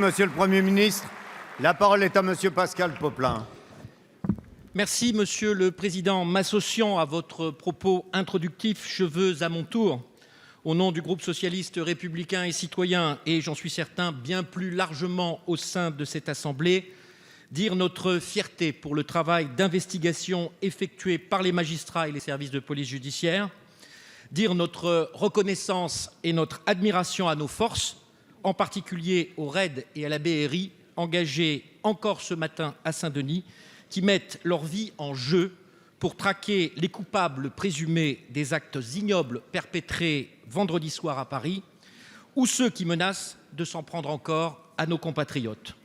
Monsieur le Premier ministre, la parole est à Monsieur Pascal Popelin. Merci, Monsieur le Président. M'associant à votre propos introductif, je veux à mon tour, au nom du groupe socialiste républicain et citoyen, et j'en suis certain bien plus largement au sein de cette Assemblée, dire notre fierté pour le travail d'investigation effectué par les magistrats et les services de police judiciaire, dire notre reconnaissance et notre admiration à nos forces, en particulier au RAID et à la BRI, engagés encore ce matin à Saint-Denis, qui mettent leur vie en jeu pour traquer les coupables présumés des actes ignobles perpétrés vendredi soir à Paris, ou ceux qui menacent de s'en prendre encore à nos compatriotes.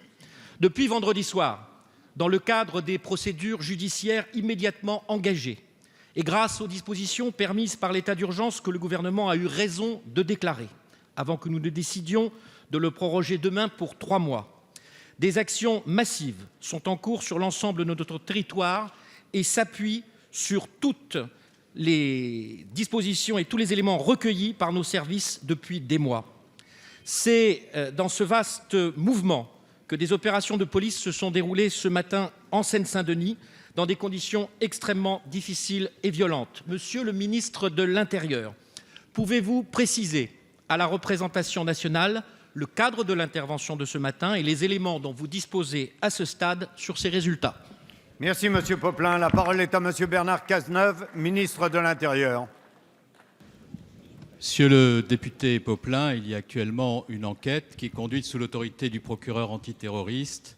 Depuis vendredi soir, dans le cadre des procédures judiciaires immédiatement engagées, et grâce aux dispositions permises par l'état d'urgence que le gouvernement a eu raison de déclarer, avant que nous ne décidions de le proroger demain pour 3 mois, des actions massives sont en cours sur l'ensemble de notre territoire et s'appuient sur toutes les dispositions et tous les éléments recueillis par nos services depuis des mois. C'est dans ce vaste mouvement que des opérations de police se sont déroulées ce matin en Seine-Saint-Denis, dans des conditions extrêmement difficiles et violentes. Monsieur le ministre de l'Intérieur, pouvez-vous préciser à la représentation nationale le cadre de l'intervention de ce matin et les éléments dont vous disposez à ce stade sur ces résultats? Merci, Monsieur Popelin. La parole est à Monsieur Bernard Cazeneuve, ministre de l'Intérieur. Monsieur le député Popelin, il y a actuellement une enquête qui est conduite sous l'autorité du procureur antiterroriste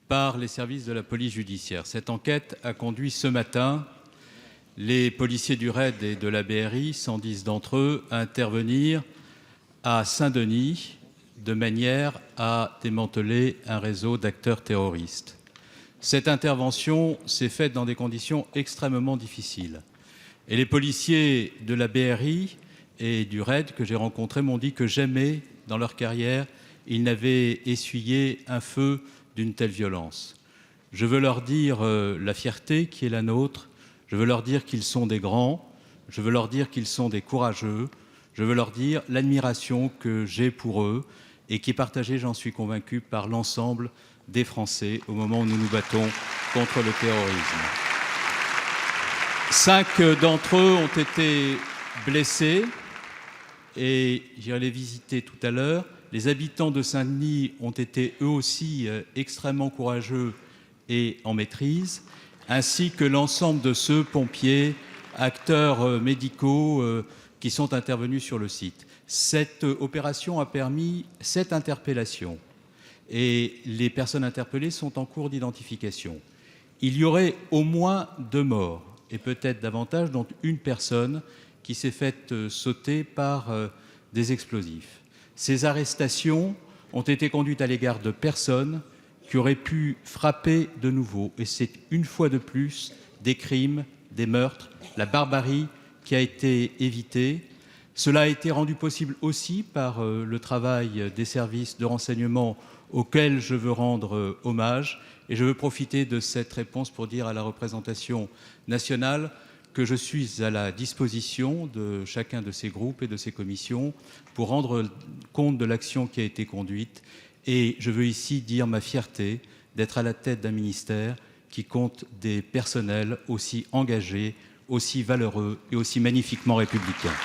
par les services de la police judiciaire. Cette enquête a conduit ce matin les policiers du RAID et de la BRI, 110 d'entre eux, à intervenir à Saint-Denis de manière à démanteler un réseau d'acteurs terroristes. Cette intervention s'est faite dans des conditions extrêmement difficiles. Et les policiers de la BRI et du RAID que j'ai rencontrés m'ont dit que jamais dans leur carrière, ils n'avaient essuyé un feu d'une telle violence. Je veux leur dire la fierté qui est la nôtre, je veux leur dire qu'ils sont des grands, je veux leur dire qu'ils sont des courageux, je veux leur dire l'admiration que j'ai pour eux et qui est partagée, j'en suis convaincu, par l'ensemble des Français au moment où nous nous battons contre le terrorisme. 5 d'entre eux ont été blessés et j'irai les visiter tout à l'heure. Les habitants de Saint-Denis ont été eux aussi extrêmement courageux et en maîtrise, ainsi que l'ensemble de ceux, pompiers, acteurs médicaux, qui sont intervenus sur le site. Cette opération a permis 7 interpellations et les personnes interpellées sont en cours d'identification. Il y aurait au moins 2 morts et peut-être davantage, dont une personne qui s'est faite sauter par des explosifs. Ces arrestations ont été conduites à l'égard de personnes qui auraient pu frapper de nouveau. Et c'est une fois de plus des crimes, des meurtres, la barbarie qui a été évitée. Cela a été rendu possible aussi par le travail des services de renseignement auxquels je veux rendre hommage. Et je veux profiter de cette réponse pour dire à la représentation nationale que je suis à la disposition de chacun de ces groupes et de ces commissions pour rendre compte de l'action qui a été conduite. Et je veux ici dire ma fierté d'être à la tête d'un ministère qui compte des personnels aussi engagés, aussi valeureux et aussi magnifiquement républicains.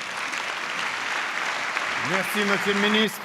Merci, Monsieur le ministre.